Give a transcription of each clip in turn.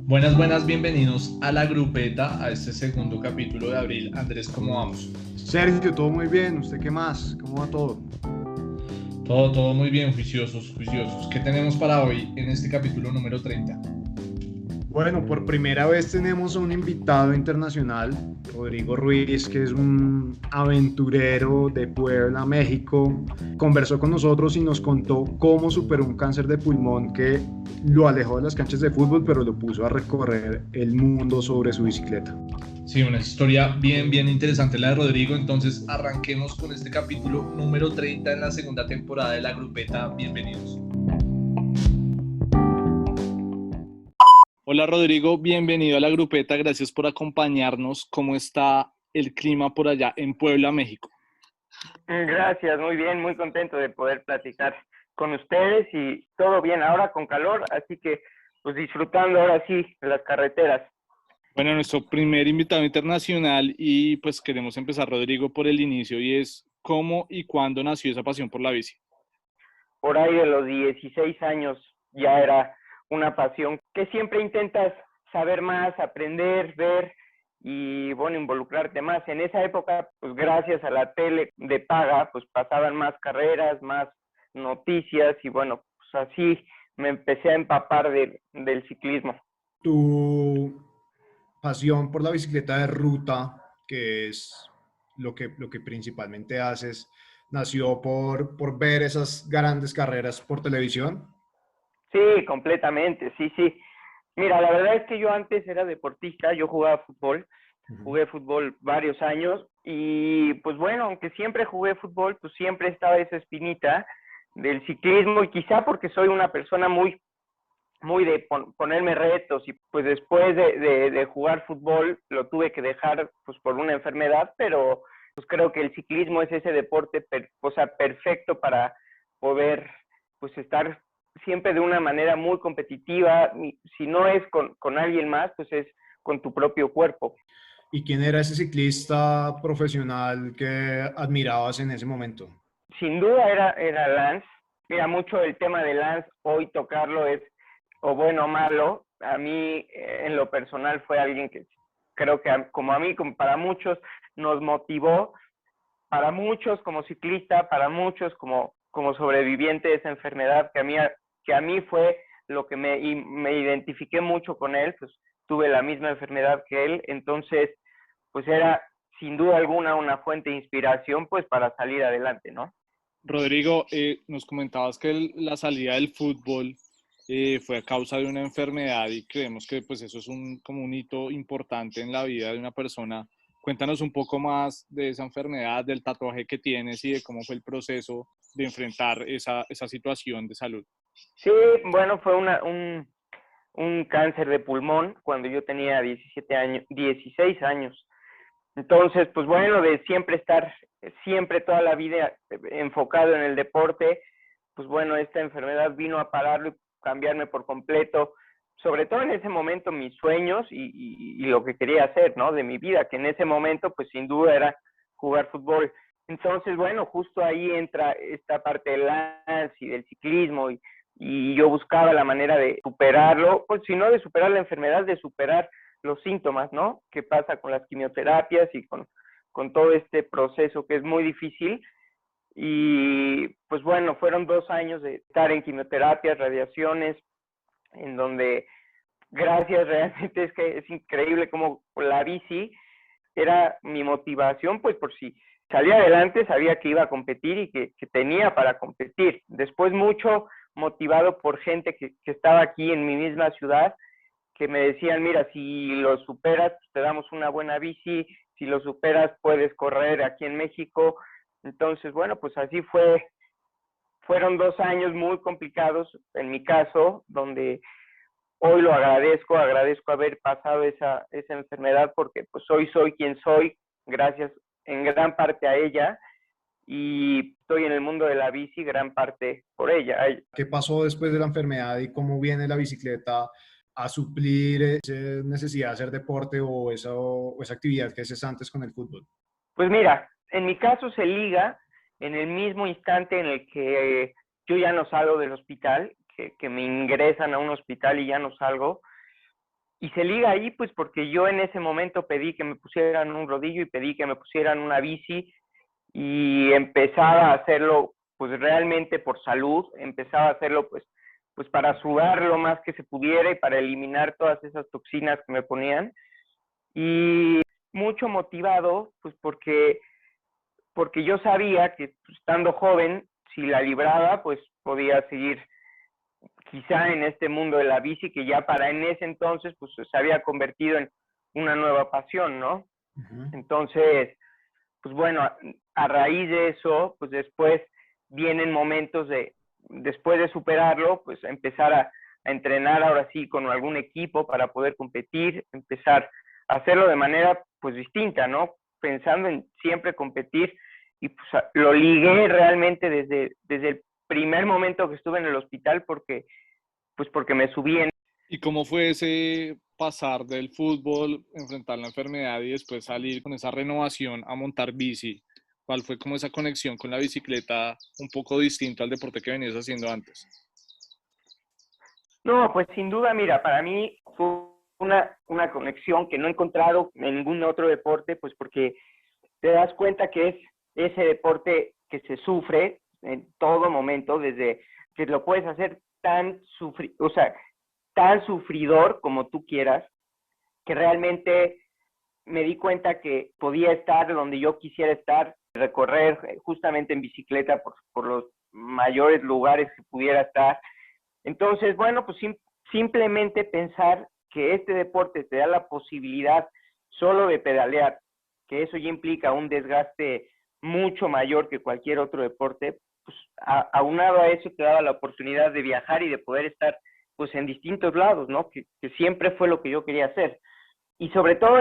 Buenas, buenas, bienvenidos a la grupeta, a este segundo capítulo de abril. Andrés, ¿cómo vamos? Sergio, todo muy bien. ¿Usted qué más? ¿Cómo va todo? Todo muy bien, juiciosos, juiciosos. ¿Qué tenemos para hoy en este capítulo número 30? Bueno, por primera vez tenemos a un invitado internacional, Rodrigo Ruiz, que es un aventurero de Puebla, México. Conversó con nosotros y nos contó cómo superó un cáncer de pulmón que lo alejó de las canchas de fútbol, pero lo puso a recorrer el mundo sobre su bicicleta. Sí, una historia bien interesante la de Rodrigo. Entonces arranquemos con este capítulo número 30 en la segunda temporada de la grupeta. Bienvenidos. Hola Rodrigo, bienvenido a la grupeta. Gracias por acompañarnos. ¿Cómo está el clima por allá en Puebla, México? Gracias, muy bien, muy contento de poder platicar con ustedes y todo bien ahora con calor, así que pues disfrutando ahora sí de las carreteras. Bueno, nuestro primer invitado internacional y pues queremos empezar, Rodrigo, por el inicio y es cómo y cuándo nació esa pasión por la bici. Por ahí de los 16 años ya era una pasión que siempre intentas saber más, aprender, ver y bueno, involucrarte más. En esa época, pues gracias a la tele de paga, pues pasaban más carreras, más noticias y bueno, pues así me empecé a empapar del ciclismo. Tu pasión por la bicicleta de ruta, que es lo que principalmente haces, nació por ver esas grandes carreras por televisión. Sí, completamente, sí. Mira, la verdad es que yo antes era deportista, yo jugaba fútbol, Uh-huh. jugué fútbol varios años y pues bueno, aunque siempre jugué fútbol, pues siempre estaba esa espinita del ciclismo y quizá porque soy una persona muy de ponerme retos y pues después de jugar fútbol lo tuve que dejar pues por una enfermedad, pero pues creo que el ciclismo es ese deporte perfecto para poder pues estar siempre de una manera muy competitiva, si no es con alguien más, pues es con tu propio cuerpo. ¿Y quién era ese ciclista profesional que admirabas en ese momento? Sin duda era Lance. Mira, mucho el tema de Lance, hoy tocarlo es o bueno o malo. A mí, en lo personal, fue alguien que creo que como a mí, como para muchos, nos motivó, para muchos como ciclista, para muchos como sobreviviente de esa enfermedad, que a mí fue lo que me identifiqué mucho con él, pues tuve la misma enfermedad que él, entonces, pues era sin duda alguna una fuente de inspiración, pues para salir adelante, ¿no? Rodrigo, nos comentabas que la salida del fútbol fue a causa de una enfermedad y creemos que pues eso es como un hito importante en la vida de una persona. Cuéntanos un poco más de esa enfermedad, del tatuaje que tienes y de cómo fue el proceso de enfrentar esa situación de salud. Sí, bueno, fue un cáncer de pulmón cuando yo tenía 17 años, 16 años. Entonces, pues bueno, de siempre estar, siempre toda la vida enfocado en el deporte, pues bueno, esta enfermedad vino a pararlo y cambiarme por completo, sobre todo en ese momento mis sueños y lo que quería hacer, ¿no? De mi vida, que en ese momento, pues sin duda era jugar fútbol. Entonces, bueno, justo ahí entra esta parte del lance y del ciclismo y yo buscaba la manera de superarlo, pues si no de superar la enfermedad, de superar los síntomas, ¿no? ¿Qué pasa con las quimioterapias y con todo este proceso que es muy difícil? Y pues bueno, fueron 2 años de estar en quimioterapias, radiaciones, en donde gracias realmente es que es increíble como la bici era mi motivación, pues por si salía adelante sabía que iba a competir y que tenía para competir. Después mucho motivado por gente que estaba aquí en mi misma ciudad, que me decían, mira, si lo superas, te damos una buena bici, si lo superas, puedes correr aquí en México. Entonces, bueno, pues así fue. Fueron 2 años muy complicados en mi caso, donde hoy lo agradezco haber pasado esa enfermedad porque pues hoy soy quien soy, gracias en gran parte a ella y estoy en el mundo de la bici gran parte por ella. ¿Qué pasó después de la enfermedad y cómo viene la bicicleta a suplir esa necesidad de hacer deporte o esa actividad que haces antes con el fútbol? Pues mira, en mi caso se liga en el mismo instante en el que yo ya no salgo del hospital, que me ingresan a un hospital y ya no salgo. Y se liga ahí, pues porque yo en ese momento pedí que me pusieran un rodillo y pedí que me pusieran una bici y empezaba a hacerlo pues realmente por salud, empezaba a hacerlo pues para sudar lo más que se pudiera y para eliminar todas esas toxinas que me ponían. Y mucho motivado, pues porque yo sabía que pues, estando joven, si la libraba, pues podía seguir quizá en este mundo de la bici, que ya para en ese entonces pues se había convertido en una nueva pasión, ¿no? Ujú. Entonces, pues bueno, a raíz de eso, pues después vienen momentos después de superarlo, pues empezar a entrenar ahora sí con algún equipo para poder competir, empezar a hacerlo de manera pues distinta, ¿no? Pensando en siempre competir y pues lo ligué realmente desde el primer momento que estuve en el hospital porque me subí en... ¿Y cómo fue ese pasar del fútbol, enfrentar la enfermedad y después salir con esa renovación a montar bici? ¿Cuál fue como esa conexión con la bicicleta un poco distinto al deporte que venías haciendo antes? No, pues sin duda, mira, para mí fue una conexión que no he encontrado en ningún otro deporte, pues porque te das cuenta que es ese deporte que se sufre en todo momento, desde que lo puedes hacer o sea, tan sufridor como tú quieras, que realmente me di cuenta que podía estar donde yo quisiera estar, recorrer justamente en bicicleta por los mayores lugares que pudiera estar. Entonces, bueno, pues simplemente pensar que este deporte te da la posibilidad solo de pedalear, que eso ya implica un desgaste mucho mayor que cualquier otro deporte, pues aunado a eso te daba la oportunidad de viajar y de poder estar pues en distintos lados, ¿no? Que siempre fue lo que yo quería hacer. Y sobre todo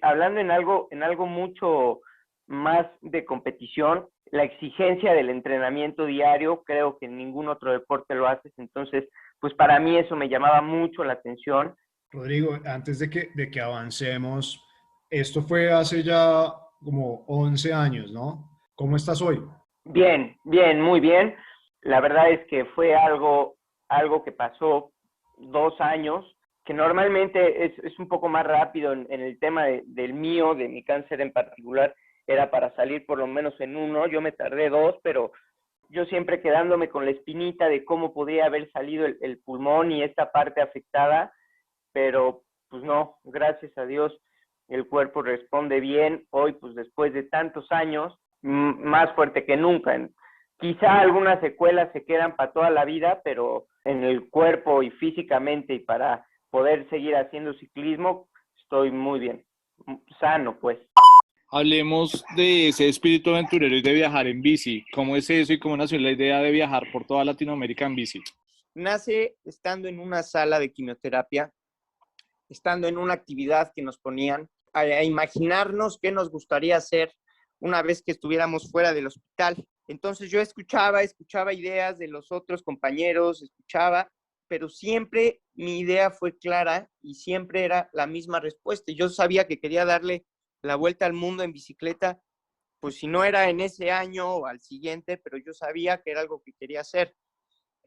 hablando en algo mucho más de competición, la exigencia del entrenamiento diario, creo que en ningún otro deporte lo haces, entonces, pues para mí eso me llamaba mucho la atención. Rodrigo, antes de que avancemos, esto fue hace ya como 11 años, ¿no? ¿Cómo estás hoy? Bien, bien, muy bien. La verdad es que fue algo que pasó 2 años, que normalmente es un poco más rápido en el tema del mío, de mi cáncer en particular, era para salir por lo menos en uno, yo me tardé 2, pero yo siempre quedándome con la espinita de cómo podía haber salido el pulmón y esta parte afectada, pero pues no, gracias a Dios el cuerpo responde bien. Hoy, pues después de tantos años, más fuerte que nunca. Quizá algunas secuelas se quedan para toda la vida, pero en el cuerpo y físicamente y para poder seguir haciendo ciclismo, estoy muy bien, sano pues. Hablemos de ese espíritu aventurero y de viajar en bici. ¿Cómo es eso y cómo nació la idea de viajar por toda Latinoamérica en bici? Nace estando en una sala de quimioterapia, estando en una actividad que nos ponían a imaginarnos qué nos gustaría hacer una vez que estuviéramos fuera del hospital. Entonces yo escuchaba ideas de los otros compañeros, pero siempre mi idea fue clara y siempre era la misma respuesta. Yo sabía que quería darle la vuelta al mundo en bicicleta, pues si no era en ese año o al siguiente, pero yo sabía que era algo que quería hacer.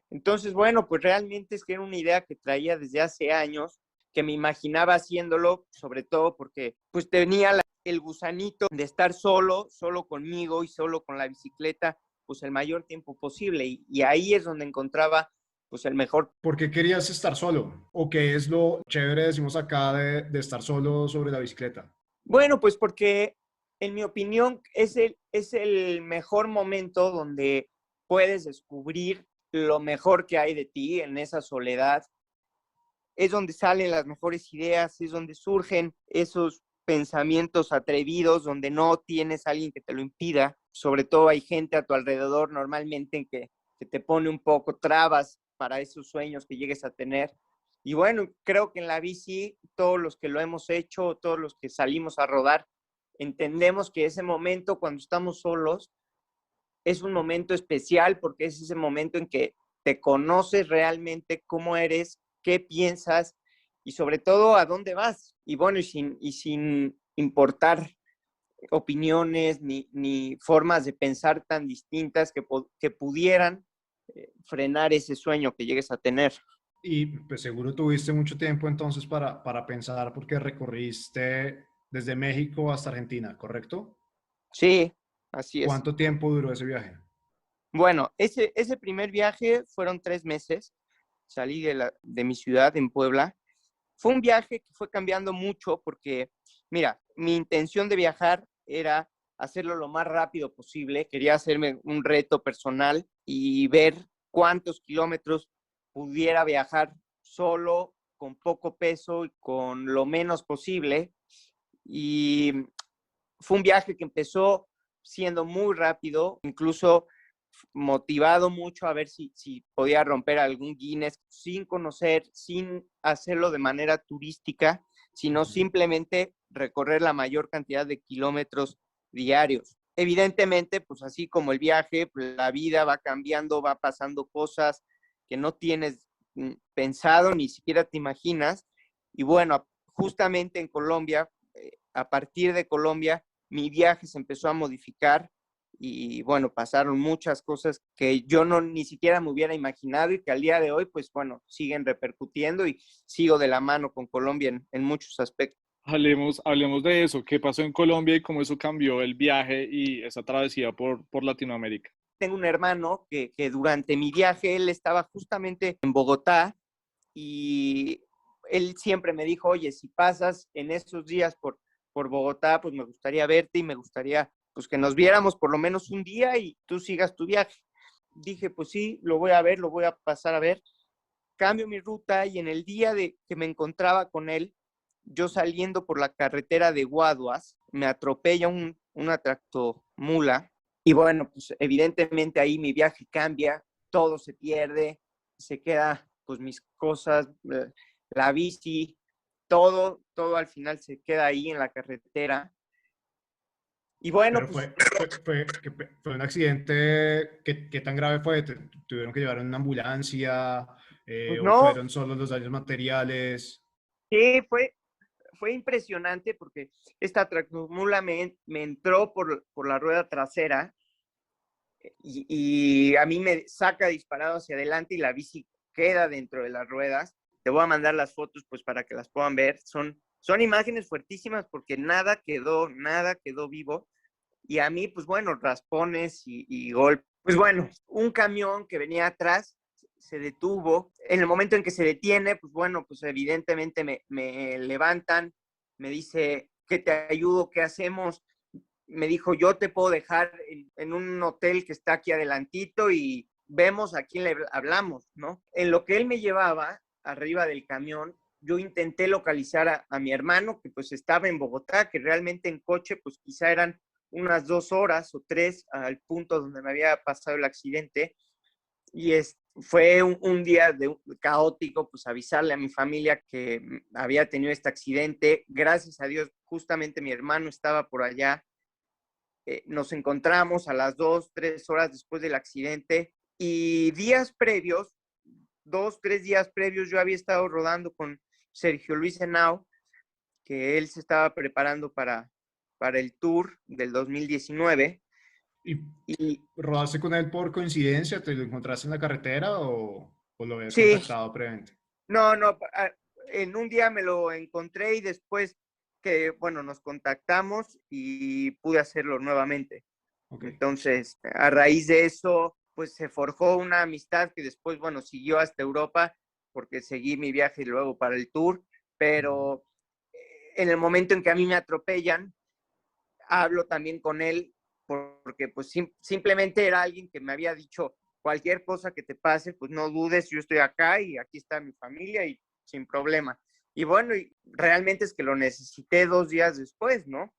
Entonces, bueno, pues realmente es que era una idea que traía desde hace años, que me imaginaba haciéndolo, sobre todo porque pues tenía el gusanito de estar solo conmigo y solo con la bicicleta, pues el mayor tiempo posible. Y ahí es donde encontraba pues el mejor. ¿Por qué querías estar solo? ¿O qué es lo chévere, decimos acá, de estar solo sobre la bicicleta? Bueno, pues porque en mi opinión es el mejor momento donde puedes descubrir lo mejor que hay de ti en esa soledad. Es donde salen las mejores ideas, es donde surgen esos pensamientos atrevidos, donde no tienes a alguien que te lo impida. Sobre todo hay gente a tu alrededor normalmente que te pone un poco trabas para esos sueños que llegues a tener. Y bueno, creo que en la bici, todos los que lo hemos hecho, todos los que salimos a rodar, entendemos que ese momento cuando estamos solos es un momento especial porque es ese momento en que te conoces realmente cómo eres, qué piensas y sobre todo a dónde vas. Y bueno, y sin importar opiniones ni formas de pensar tan distintas que pudieran frenar ese sueño que llegues a tener. Y pues seguro tuviste mucho tiempo entonces para pensar porque recorriste desde México hasta Argentina, ¿correcto? Sí, así es. ¿Cuánto tiempo duró ese viaje? Bueno, ese primer viaje fueron 3 meses. Salí de mi ciudad, en Puebla. Fue un viaje que fue cambiando mucho porque, mira, mi intención de viajar era hacerlo lo más rápido posible. Quería hacerme un reto personal y ver cuántos kilómetros pudiera viajar solo, con poco peso y con lo menos posible. Y fue un viaje que empezó siendo muy rápido, incluso motivado mucho a ver si podía romper algún Guinness sin conocer, sin hacerlo de manera turística, sino Ujú. simplemente recorrer la mayor cantidad de kilómetros diarios. Evidentemente, pues así como el viaje, pues la vida va cambiando, va pasando cosas que no tienes pensado, ni siquiera te imaginas. Y bueno, justamente en Colombia, a partir de Colombia, mi viaje se empezó a modificar y bueno, pasaron muchas cosas que yo no ni siquiera me hubiera imaginado y que al día de hoy, pues bueno, siguen repercutiendo y sigo de la mano con Colombia en muchos aspectos. Hablemos de eso, qué pasó en Colombia y cómo eso cambió el viaje y esa travesía por Latinoamérica. Tengo un hermano que durante mi viaje, él estaba justamente en Bogotá y él siempre me dijo, oye, si pasas en esos días por Bogotá, pues me gustaría verte y me gustaría pues que nos viéramos por lo menos un día y tú sigas tu viaje. Dije, pues sí, lo voy a ver, lo voy a pasar a ver. Cambio mi ruta y en el día de que me encontraba con él, yo saliendo por la carretera de Guaduas, me atropella una tractomula y bueno, pues evidentemente ahí mi viaje cambia, todo se pierde, se queda pues mis cosas, la bici, todo al final se queda ahí en la carretera. Y bueno, Pero pues fue un accidente, ¿qué tan grave fue? ¿Tuvieron que llevar una ambulancia o no, fueron solo los daños materiales? sí, fue impresionante porque esta tractomula me entró por la rueda trasera y a mí me saca disparado hacia adelante y la bici queda dentro de las ruedas. Te voy a mandar las fotos pues para que las puedan ver. Son imágenes fuertísimas porque nada quedó vivo. Y a mí, pues bueno, raspones y golpes. Pues bueno, un camión que venía atrás se detuvo. En el momento en que se detiene, pues bueno, pues evidentemente me levantan, me dice, ¿qué te ayudo? ¿Qué hacemos? Me dijo, yo te puedo dejar en un hotel que está aquí adelantito y vemos a quién le hablamos, ¿no? En lo que él me llevaba arriba del camión, yo intenté localizar a mi hermano, que pues estaba en Bogotá, que realmente en coche, pues quizá eran unas 2 horas o 3 al punto donde me había pasado el accidente. Y fue un día caótico, pues avisarle a mi familia que había tenido este accidente. Gracias a Dios, justamente mi hermano estaba por allá. Nos encontramos a las 2, 3 horas después del accidente y días previos, 2, 3 días previos, yo había estado rodando con Sergio Luis Henao, que él se estaba preparando para el Tour del 2019. ¿Y Y rodaste con él por coincidencia? ¿Te lo encontraste en la carretera o lo habías sí, contactado previamente? no, en un día me lo encontré y después que, bueno, nos contactamos y pude hacerlo nuevamente. Ok. Entonces, a raíz de eso, pues se forjó una amistad que después, bueno, siguió hasta Europa porque seguí mi viaje luego para el tour, Ujú. pero en el momento en que a mí me atropellan, hablo también con él porque pues simplemente era alguien que me había dicho cualquier cosa que te pase, pues no dudes, yo estoy acá y aquí está mi familia y sin problema. Y bueno, y realmente es que lo necesité 2 días después, ¿no?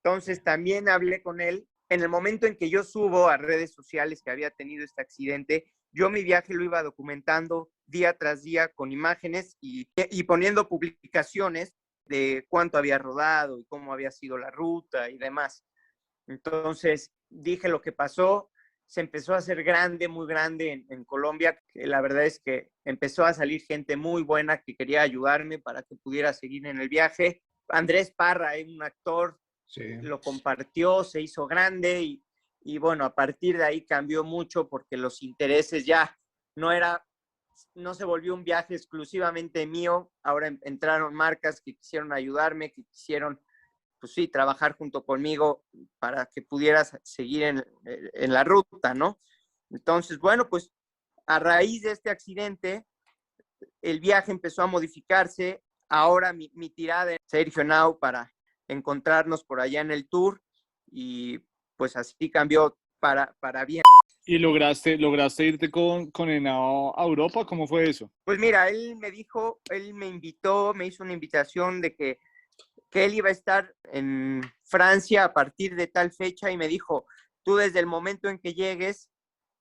Entonces también hablé con él. En el momento en que yo subo a redes sociales que había tenido este accidente, yo mi viaje lo iba documentando día tras día con imágenes y poniendo publicaciones de cuánto había rodado y cómo había sido la ruta y demás. Entonces dije lo que pasó, se empezó a hacer grande, muy grande en Colombia, que la verdad es que empezó a salir gente muy buena que quería ayudarme para que pudiera seguir en el viaje. Andrés Parra, un actor, Sí. lo compartió, se hizo grande y bueno, a partir de ahí cambió mucho porque los intereses ya no era no se volvió un viaje exclusivamente mío, ahora entraron marcas que quisieron ayudarme, que quisieron, pues sí, trabajar junto conmigo para que pudieras seguir en la ruta, ¿no? Entonces, bueno, pues a raíz de este accidente, el viaje empezó a modificarse. Ahora mi tirada es Sergio Henao para encontrarnos por allá en el tour y pues así cambió para bien. ¿Y lograste irte con Henao a Europa? ¿Cómo fue eso? Pues mira, él me invitó, me hizo una invitación de que él iba a estar en Francia a partir de tal fecha y me dijo, tú desde el momento en que llegues,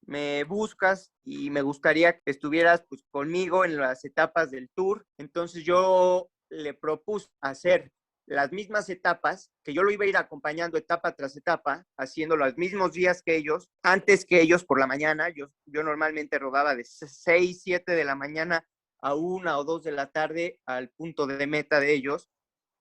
me buscas y me gustaría que estuvieras pues, conmigo en las etapas del tour. Entonces yo le propuse hacer las mismas etapas, que yo lo iba a ir acompañando etapa tras etapa, haciendo los mismos días que ellos, antes que ellos por la mañana. Yo normalmente rodaba de 6, 7 de la mañana a 1 o 2 de la tarde al punto de meta de ellos,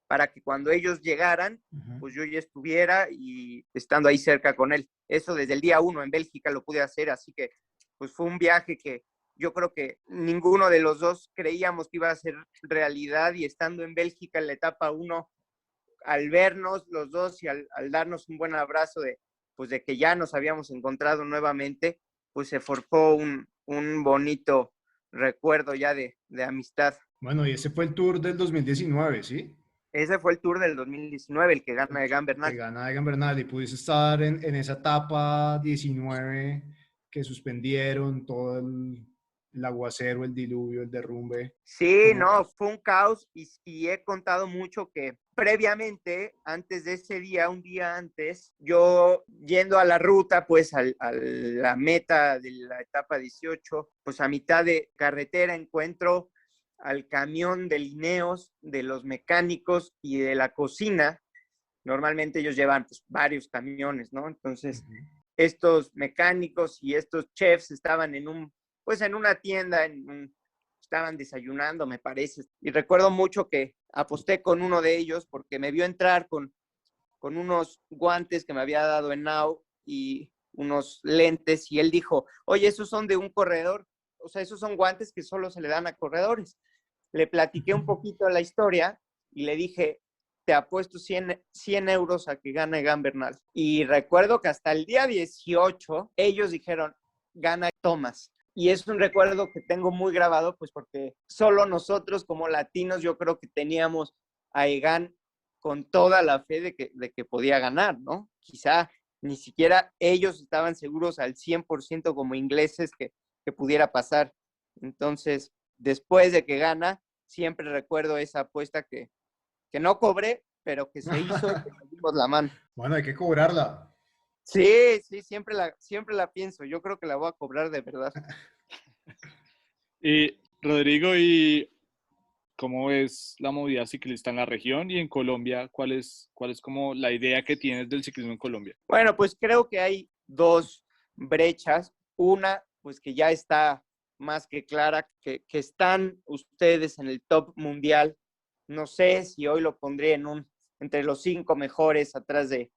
para que cuando ellos llegaran, pues yo ya estuviera y estando ahí cerca con él. Eso desde el día 1 en Bélgica lo pude hacer, así que pues fue un viaje que yo creo que ninguno de los dos creíamos que iba a ser realidad, y estando en Bélgica en la etapa 1, al vernos los dos y al darnos un buen abrazo pues de que ya nos habíamos encontrado nuevamente, pues se forjó un bonito recuerdo ya de amistad. Bueno, y ese fue el Tour del 2019, ¿sí? Ese fue el Tour del 2019, el que gana Egan Que Bernal. gana Egan Bernal y pudiste estar en esa etapa 19 que suspendieron todo el aguacero, el diluvio, el derrumbe. Sí, ¿Cómo? no, fue un caos y he contado mucho que previamente, antes de ese día, un día antes, yo yendo a la ruta, pues a la meta de la etapa 18, pues a mitad de carretera encuentro al camión de Lineos, de los mecánicos y de la cocina. Normalmente ellos llevan pues, varios camiones, ¿no? Entonces, estos mecánicos y estos chefs estaban en una tienda, estaban desayunando, me parece. Y recuerdo mucho que aposté con uno de ellos porque me vio entrar con unos guantes que me había dado Henao y unos lentes, y él dijo, oye, esos son de un corredor, o sea, esos son guantes que solo se le dan a corredores. Le platiqué un poquito la historia y le dije, te apuesto 100 euros a que gane Egan Bernal. Y recuerdo que hasta el día 18 ellos dijeron, gana Thomas. Y es un recuerdo que tengo muy grabado, pues porque solo nosotros como latinos yo creo que teníamos a Egan con toda la fe de que podía ganar, ¿no? Quizá ni siquiera ellos estaban seguros al 100% como ingleses que pudiera pasar. Entonces, después de que gana, siempre recuerdo esa apuesta que no cobré, pero que se hizo y que nos dimos la mano. Bueno, hay que cobrarla. Sí, siempre la pienso. Yo creo que la voy a cobrar de verdad. Rodrigo, ¿y cómo ves la movida ciclista en la región y en Colombia? ¿Cuál es como la idea que tienes del ciclismo en Colombia? Bueno, pues creo que hay dos brechas. Una, pues que ya está más que clara, que están ustedes en el top mundial. No sé si hoy lo pondré entre los 5 mejores, atrás de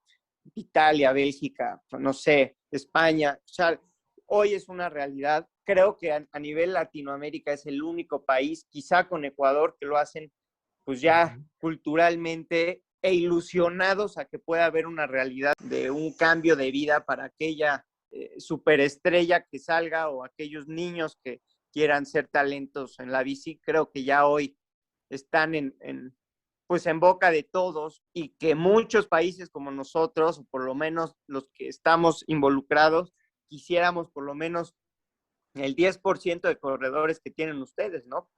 Italia, Bélgica, no sé, España. O sea, hoy es una realidad. Creo que a nivel Latinoamérica es el único país, quizá con Ecuador, que lo hacen pues ya culturalmente e ilusionados a que pueda haber una realidad de un cambio de vida para aquella superestrella que salga o aquellos niños que quieran ser talentos en la bici. Creo que ya hoy están pues en boca de todos, y que muchos países como nosotros, o por lo menos los que estamos involucrados, quisiéramos por lo menos el 10% de corredores que tienen ustedes, ¿no?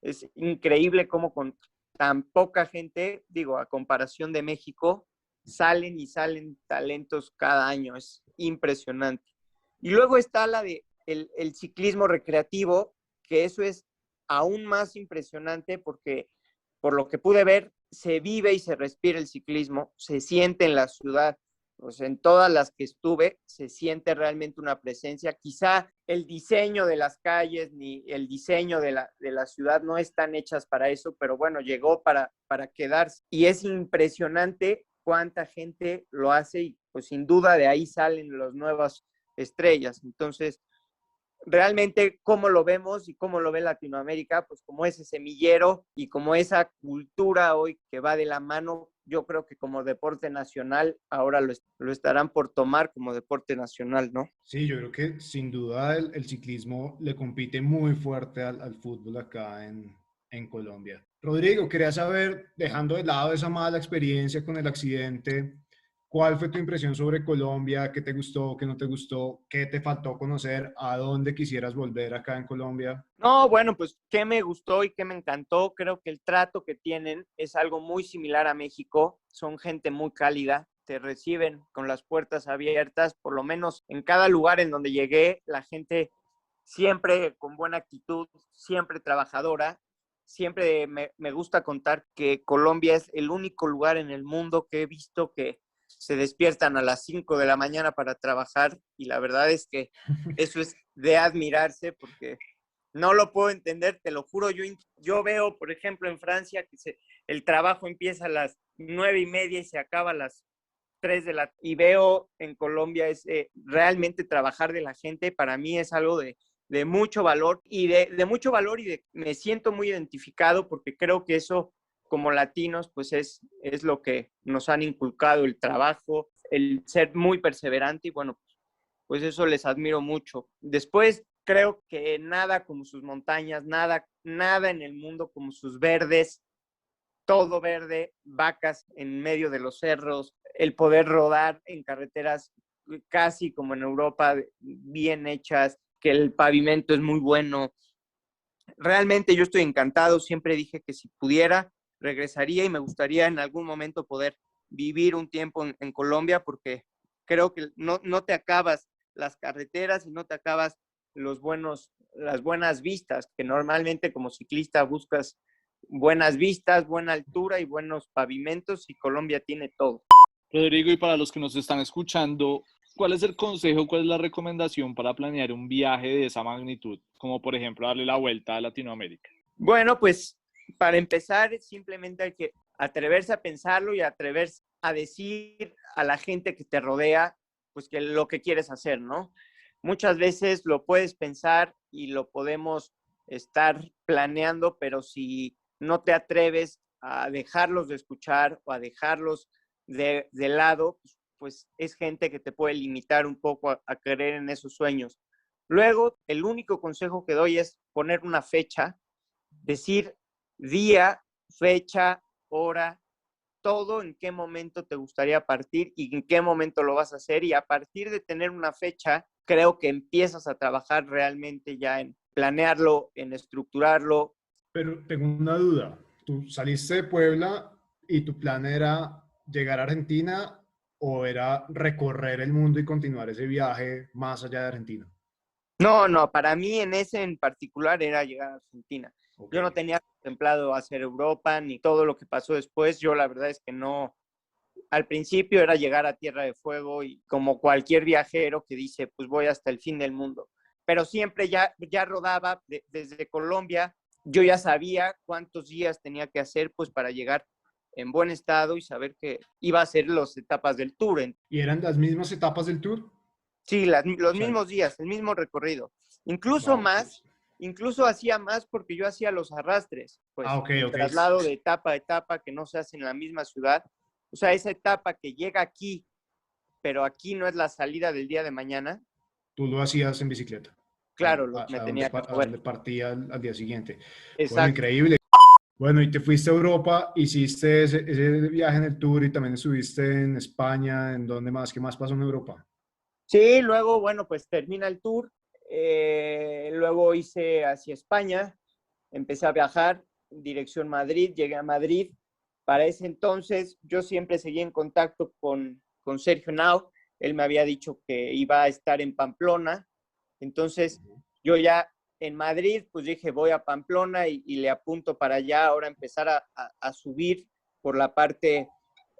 Es increíble cómo con tan poca gente, digo, a comparación de México, salen y salen talentos cada año. Es impresionante. Y luego está el ciclismo recreativo, que eso es aún más impresionante porque, por lo que pude ver, se vive y se respira el ciclismo, se siente en la ciudad. Pues en todas las que estuve se siente realmente una presencia. Quizá el diseño de las calles ni el diseño de la ciudad no están hechas para eso, pero bueno, llegó para quedarse. Y es impresionante cuánta gente lo hace, y pues sin duda de ahí salen las nuevas estrellas. Entonces, realmente cómo lo vemos y cómo lo ve Latinoamérica, pues como ese semillero y como esa cultura hoy que va de la mano, yo creo que como deporte nacional ahora lo estarán por tomar como deporte nacional, ¿no? Sí, yo creo que sin duda el ciclismo le compite muy fuerte al fútbol acá en Colombia. Rodrigo, quería saber, dejando de lado esa mala experiencia con el accidente, ¿cuál fue tu impresión sobre Colombia? ¿Qué te gustó, qué no te gustó? ¿Qué te faltó conocer? ¿A dónde quisieras volver acá en Colombia? No, bueno, pues qué me gustó y qué me encantó. Creo que el trato que tienen es algo muy similar a México. Son gente muy cálida, te reciben con las puertas abiertas, por lo menos en cada lugar en donde llegué, la gente siempre con buena actitud, siempre trabajadora. Siempre me gusta contar que Colombia es el único lugar en el mundo que he visto que se despiertan a las 5 de la mañana para trabajar y la verdad es que eso es de admirarse porque no lo puedo entender, te lo juro. Yo veo, por ejemplo, en Francia que el trabajo empieza a las 9:30 y se acaba a las 3 de la... Y veo en Colombia realmente trabajar de la gente, para mí es algo de mucho valor y de mucho valor me siento muy identificado porque creo que eso como latinos pues es lo que nos han inculcado, el trabajo, el ser muy perseverante y bueno, pues eso les admiro mucho. Después, creo que nada como sus montañas, nada en el mundo como sus verdes, todo verde, vacas en medio de los cerros, el poder rodar en carreteras casi como en Europa, bien hechas, que el pavimento es muy bueno. Realmente yo estoy encantado, siempre dije que si pudiera, regresaría y me gustaría en algún momento poder vivir un tiempo en Colombia porque creo que no te acabas las carreteras y no te acabas las buenas vistas, que normalmente como ciclista buscas buenas vistas, buena altura y buenos pavimentos y Colombia tiene todo. Rodrigo, y para los que nos están escuchando, ¿cuál es el consejo, cuál es la recomendación para planear un viaje de esa magnitud? Como por ejemplo darle la vuelta a Latinoamérica. Bueno, pues para empezar, simplemente hay que atreverse a pensarlo y atreverse a decir a la gente que te rodea, pues que lo que quieres hacer, ¿no? Muchas veces lo puedes pensar y lo podemos estar planeando, pero si no te atreves a dejarlos de escuchar o a dejarlos de lado, pues es gente que te puede limitar un poco a creer en esos sueños. Luego, el único consejo que doy es poner una fecha, decir día, fecha, hora, todo en qué momento te gustaría partir y en qué momento lo vas a hacer. Y a partir de tener una fecha, creo que empiezas a trabajar realmente ya en planearlo, en estructurarlo. Pero tengo una duda. ¿Tú saliste de Puebla y tu plan era llegar a Argentina o era recorrer el mundo y continuar ese viaje más allá de Argentina? No, para mí en ese en particular era llegar a Argentina. Ok. Yo no tenía contemplado hacer Europa ni todo lo que pasó después. Yo la verdad es que no, al principio era llegar a Tierra de Fuego y como cualquier viajero que dice, pues voy hasta el fin del mundo. Pero siempre ya rodaba desde Colombia, yo ya sabía cuántos días tenía que hacer pues para llegar en buen estado y saber que iba a ser las etapas del tour. ¿Y eran las mismas etapas del tour? Sí, los O sea, mismos días, el mismo recorrido. Incluso wow, más, incluso hacía más porque yo hacía los arrastres, pues ok, el ok. traslado de etapa a etapa que no se hace en la misma ciudad. O sea, esa etapa que llega aquí, pero aquí no es la salida del día de mañana, Tú lo hacías en bicicleta, claro, a me donde, tenía que a donde mover. partía al día siguiente. Bueno, Exacto. increíble. Bueno, y te fuiste a Europa, hiciste ese viaje en el tour y también estuviste en España, ¿en dónde más? ¿Qué más pasó en Europa? Sí, luego, bueno, pues termina el tour, luego hice hacia España, empecé a viajar, dirección Madrid, llegué a Madrid. Para ese entonces yo siempre seguí en contacto con Sergio Nau, él me había dicho que iba a estar en Pamplona, entonces yo ya en Madrid, pues dije voy a Pamplona y le apunto para allá, ahora empezar a subir por la parte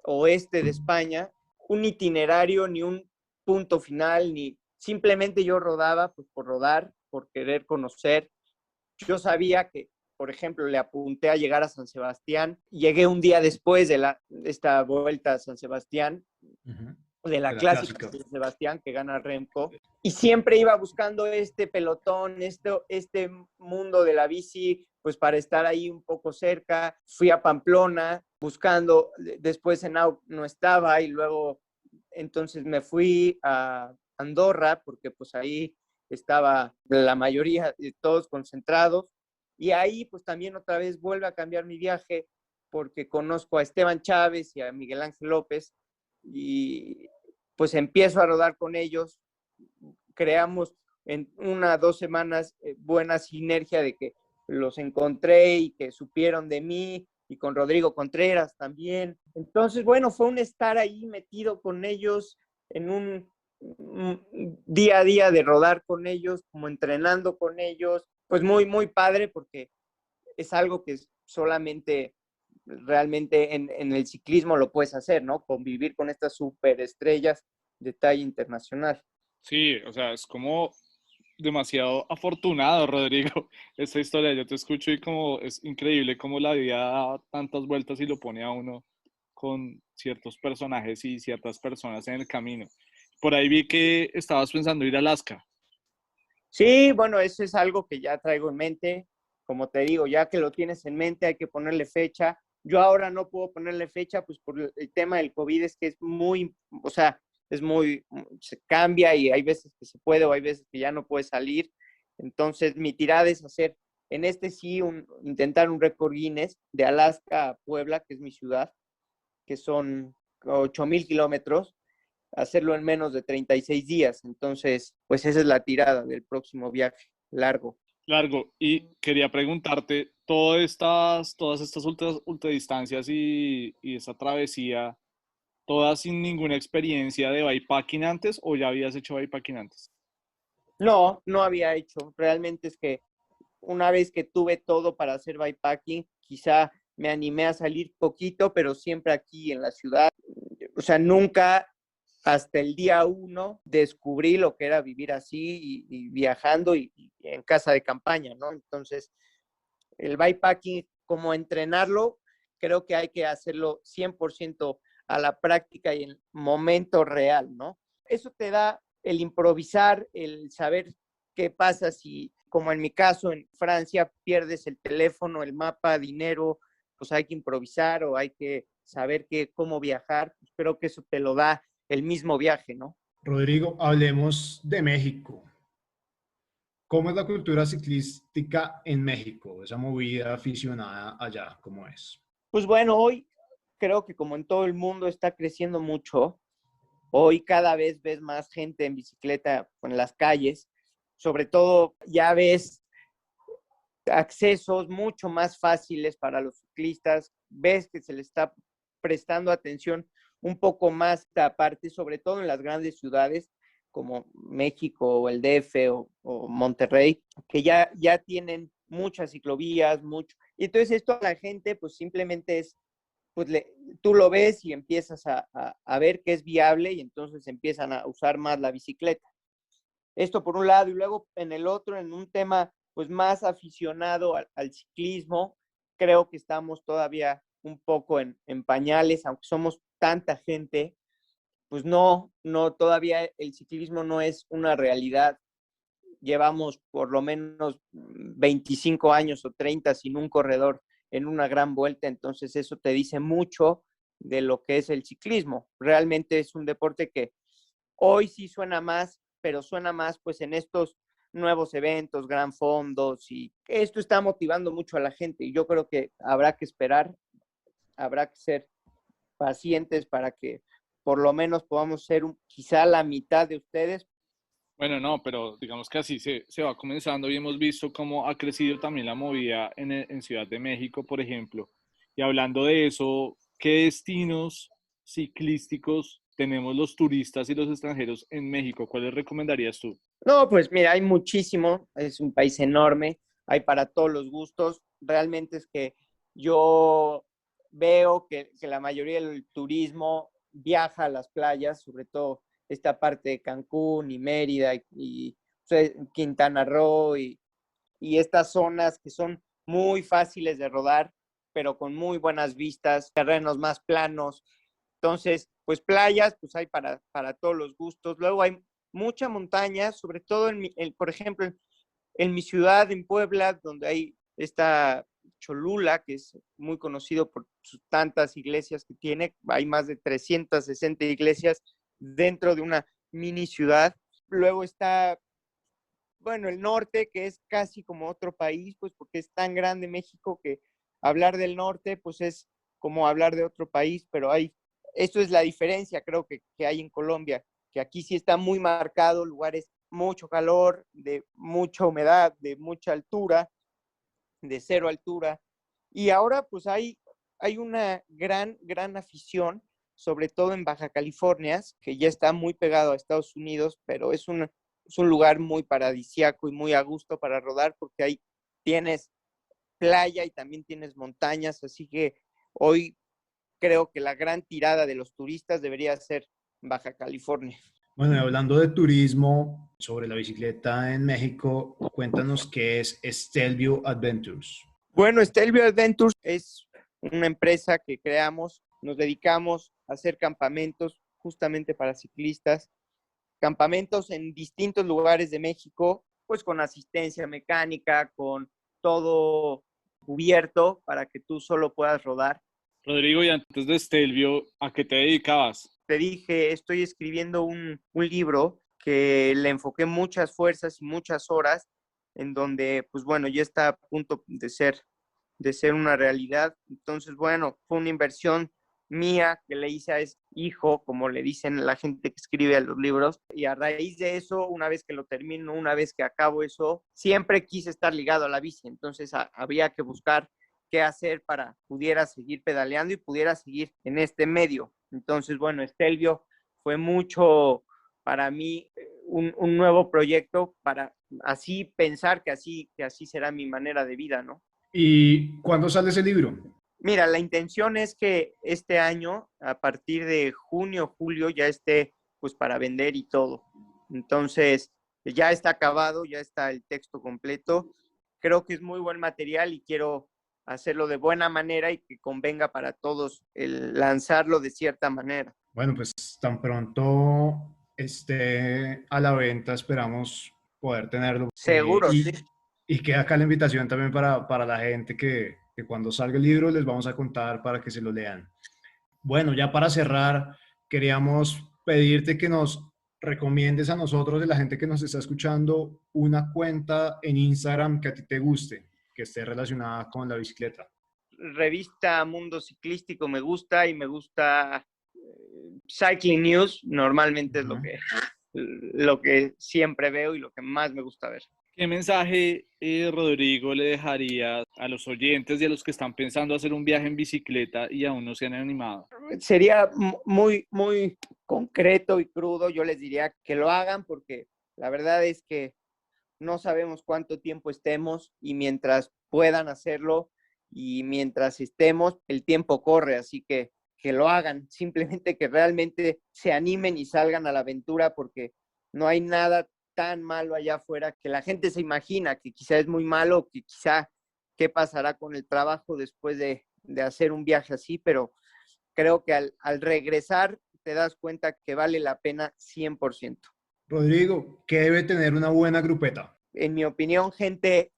oeste de España, un itinerario ni un punto final, ni simplemente yo rodaba pues por rodar, por querer conocer. Yo sabía que, por ejemplo, le apunté a llegar a San Sebastián, llegué un día después de esta vuelta a San Sebastián, Uh -huh. de la De la clásica clásica. de Sebastián, que gana Remco, y siempre iba buscando este pelotón, este mundo de la bici, pues para estar ahí un poco cerca. Fui a Pamplona buscando, después en Au no estaba, y luego entonces me fui a Andorra, porque pues ahí estaba la mayoría de todos concentrados, y ahí pues también otra vez vuelve a cambiar mi viaje, porque conozco a Esteban Chávez y a Miguel Ángel López, y pues empiezo a rodar con ellos. Creamos en 1 o 2 semanas buena sinergia de que los encontré y que supieron de mí, y con Rodrigo Contreras también. Entonces, bueno, fue un estar ahí metido con ellos en un día a día de rodar con ellos, como entrenando con ellos, pues muy, muy padre, porque es algo que solamente realmente en el ciclismo lo puedes hacer, ¿no? Convivir con estas superestrellas de talla internacional. Sí, o sea, es como demasiado afortunado, Rodrigo, esta historia. Yo te escucho y como es increíble cómo la vida da tantas vueltas y lo pone a uno con ciertos personajes y ciertas personas en el camino. Por ahí vi que estabas pensando ir a Alaska. Sí, bueno, eso es algo que ya traigo en mente. Como te digo, ya que lo tienes en mente, hay que ponerle fecha. Yo ahora no puedo ponerle fecha, pues por el tema del COVID, es que es muy, o sea, es muy, se cambia, y hay veces que se puede o hay veces que ya no puede salir. Entonces, mi tirada es hacer, en este sí, intentar un récord Guinness de Alaska a Puebla, que es mi ciudad, que son 8,000 kilómetros, hacerlo en menos de 36 días. Entonces, pues esa es la tirada del próximo viaje largo. Largo. Y quería preguntarte, todas estas ultradistancias y esa travesía, ¿todas sin ninguna experiencia de bikepacking antes o ya habías hecho bikepacking antes? No, no había hecho. Realmente es que una vez que tuve todo para hacer bikepacking, quizá me animé a salir poquito, pero siempre aquí en la ciudad. O sea, nunca hasta el día 1 descubrí lo que era vivir así y viajando y en casa de campaña, ¿no? Entonces, el bikepacking, como entrenarlo, creo que hay que hacerlo 100% a la práctica y en momento real, ¿no? Eso te da el improvisar, el saber qué pasa si, como en mi caso, en Francia, pierdes el teléfono, el mapa, dinero, pues hay que improvisar o hay que saber cómo viajar. Pues creo que eso te lo da el mismo viaje, ¿no? Rodrigo, hablemos de México. ¿Cómo es la cultura ciclística en México? Esa movida aficionada allá, ¿cómo es? Pues bueno, hoy creo que como en todo el mundo está creciendo mucho. Hoy cada vez ves más gente en bicicleta en las calles. Sobre todo ya ves accesos mucho más fáciles para los ciclistas. Ves que se le está prestando atención un poco más a esta parte, sobre todo en las grandes ciudades como México o el DF o Monterrey, que ya tienen muchas ciclovías, mucho. Y entonces esto a la gente pues simplemente es, pues tú lo ves y empiezas a ver que es viable, y entonces empiezan a usar más la bicicleta. Esto por un lado, y luego en el otro, en un tema pues más aficionado al ciclismo, creo que estamos todavía un poco en pañales, aunque somos tanta gente, pues no, todavía el ciclismo no es una realidad. Llevamos por lo menos 25 años o 30 sin un corredor en una gran vuelta, entonces eso te dice mucho de lo que es el ciclismo. Realmente es un deporte que hoy sí suena más, pero suena más pues en estos nuevos eventos, gran fondos, y esto está motivando mucho a la gente, y yo creo que habrá que esperar, habrá que ser pacientes para que por lo menos podamos ser quizá la mitad de ustedes. Bueno, no, pero digamos que así se va comenzando y hemos visto cómo ha crecido también la movida en Ciudad de México, por ejemplo. Y hablando de eso, ¿qué destinos ciclísticos tenemos los turistas y los extranjeros en México? ¿Cuáles recomendarías tú? No, pues mira, hay muchísimo, es un país enorme, hay para todos los gustos. Realmente es que yo veo que la mayoría del turismo viaja a las playas, sobre todo esta parte de Cancún y Mérida y o sea, Quintana Roo y estas zonas que son muy fáciles de rodar, pero con muy buenas vistas, terrenos más planos. Entonces, pues playas, pues hay para todos los gustos. Luego hay mucha montaña, sobre todo, por ejemplo, en mi ciudad, en Puebla, donde hay esta Cholula, que es muy conocido por sus tantas iglesias que tiene. Hay más de 360 iglesias dentro de una mini ciudad. Luego está, bueno, el norte, que es casi como otro país, pues porque es tan grande México que hablar del norte, pues es como hablar de otro país, pero esto es la diferencia, creo que hay en Colombia, que aquí sí está muy marcado, lugares mucho calor, de mucha humedad, de mucha altura, de 0 altura. Y ahora pues hay una gran afición, sobre todo en Baja California, que ya está muy pegado a Estados Unidos, pero es un lugar muy paradisíaco y muy a gusto para rodar, porque ahí tienes playa y también tienes montañas, así que hoy creo que la gran tirada de los turistas debería ser Baja California. Bueno, y hablando de turismo sobre la bicicleta en México, cuéntanos qué es Stelvio Adventures. Bueno, Stelvio Adventures es una empresa que creamos, nos dedicamos a hacer campamentos justamente para ciclistas, campamentos en distintos lugares de México, pues con asistencia mecánica, con todo cubierto para que tú solo puedas rodar. Rodrigo, y antes de Stelvio, ¿a qué te dedicabas? Te dije, estoy escribiendo un libro que le enfoqué muchas fuerzas y muchas horas, en donde, pues bueno, ya está a punto de ser una realidad. Entonces, bueno, fue una inversión mía que le hice a ese hijo, como le dicen la gente que escribe a los libros, y a raíz de eso, una vez que lo termino, una vez que acabo eso, siempre quise estar ligado a la bici, entonces había que buscar qué hacer para pudiera seguir pedaleando y pudiera seguir en este medio. Entonces, bueno, Stelvio fue mucho para mí un nuevo proyecto para así pensar que así será mi manera de vida, ¿no? ¿Y cuándo sale ese libro? Mira, la intención es que este año, a partir de junio, julio, ya esté pues para vender y todo. Entonces, ya está acabado, ya está el texto completo. Creo que es muy buen material y quiero hacerlo de buena manera y que convenga para todos el lanzarlo de cierta manera. Bueno, pues tan pronto esté a la venta, esperamos poder tenerlo. Seguro, sí. Y queda acá la invitación también para la gente que cuando salga el libro les vamos a contar para que se lo lean. Bueno, ya para cerrar, queríamos pedirte que nos recomiendes a nosotros, de la gente que nos está escuchando, una cuenta en Instagram que a ti te guste, que esté relacionada con la bicicleta. Revista Mundo Ciclístico me gusta, y me gusta Cycling News, normalmente es lo que siempre veo y lo que más me gusta ver. ¿Qué mensaje, Rodrigo, le dejaría a los oyentes y a los que están pensando hacer un viaje en bicicleta y aún no se han animado? Sería muy concreto y crudo. Yo les diría que lo hagan, porque la verdad es que no sabemos cuánto tiempo estemos, y mientras puedan hacerlo y mientras estemos, el tiempo corre, así que lo hagan. Simplemente que realmente se animen y salgan a la aventura, porque no hay nada tan malo allá afuera que la gente se imagina que quizá es muy malo, que quizá qué pasará con el trabajo después de hacer un viaje así, pero creo que al regresar te das cuenta que vale la pena 100%. Rodrigo, ¿qué debe tener una buena grupeta? En mi opinión, gente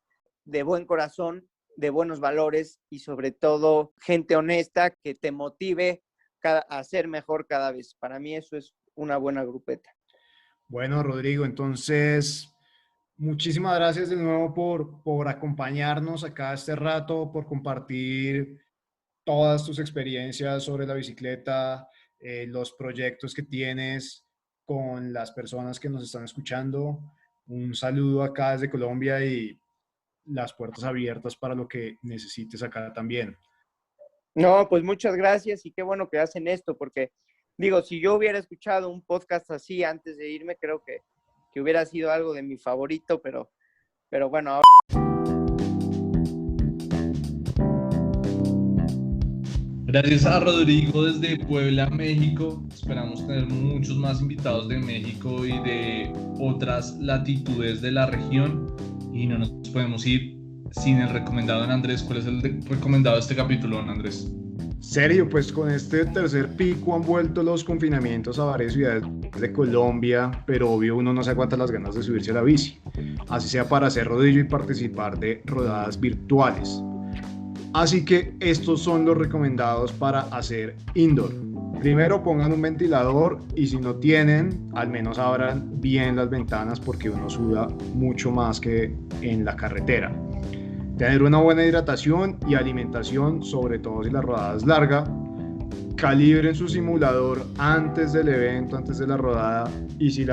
de buen corazón, de buenos valores, y sobre todo gente honesta que te motive a ser mejor cada vez. Para mí eso es una buena grupeta. Bueno, Rodrigo, entonces, muchísimas gracias de nuevo por acompañarnos acá este rato, por compartir todas tus experiencias sobre la bicicleta, los proyectos que tienes con las personas que nos están escuchando. Un saludo acá desde Colombia y las puertas abiertas para lo que necesites acá también. No, pues muchas gracias, y qué bueno que hacen esto, porque digo, si yo hubiera escuchado un podcast así antes de irme, creo que hubiera sido algo de mi favorito, pero bueno, ahora... Gracias a Rodrigo desde Puebla, México. Esperamos tener muchos más invitados de México y de otras latitudes de la región. Y no nos podemos ir sin el recomendado de Andrés. ¿Cuál es el recomendado de este capítulo, don Andrés? Sergio, pues con este tercer pico han vuelto los confinamientos a varias ciudades de Colombia, pero obvio uno no se aguanta las ganas de subirse a la bici, así sea para hacer rodillo y participar de rodadas virtuales. Así que estos son los recomendados para hacer indoor. Primero pongan un ventilador y si no tienen, al menos abran bien las ventanas porque uno suda mucho más que en la carretera. Tener una buena hidratación y alimentación, sobre todo si la rodada es larga. Calibren su simulador antes del evento, antes de la rodada, y si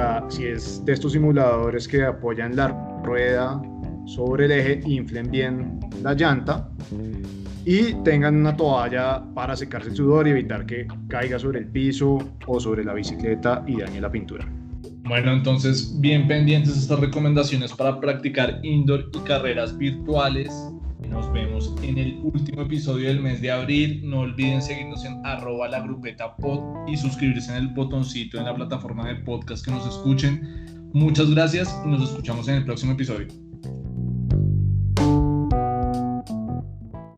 es de estos simuladores que apoyan la rueda sobre el eje, inflen bien la llanta y tengan una toalla para secarse el sudor y evitar que caiga sobre el piso o sobre la bicicleta y dañe la pintura. Bueno, entonces bien pendientes estas recomendaciones para practicar indoor y carreras virtuales. Nos vemos en el último episodio del mes de abril. No olviden seguirnos en @lagrupetapod y suscribirse en el botoncito en la plataforma de podcast que nos escuchen. Muchas gracias y nos escuchamos en el próximo episodio.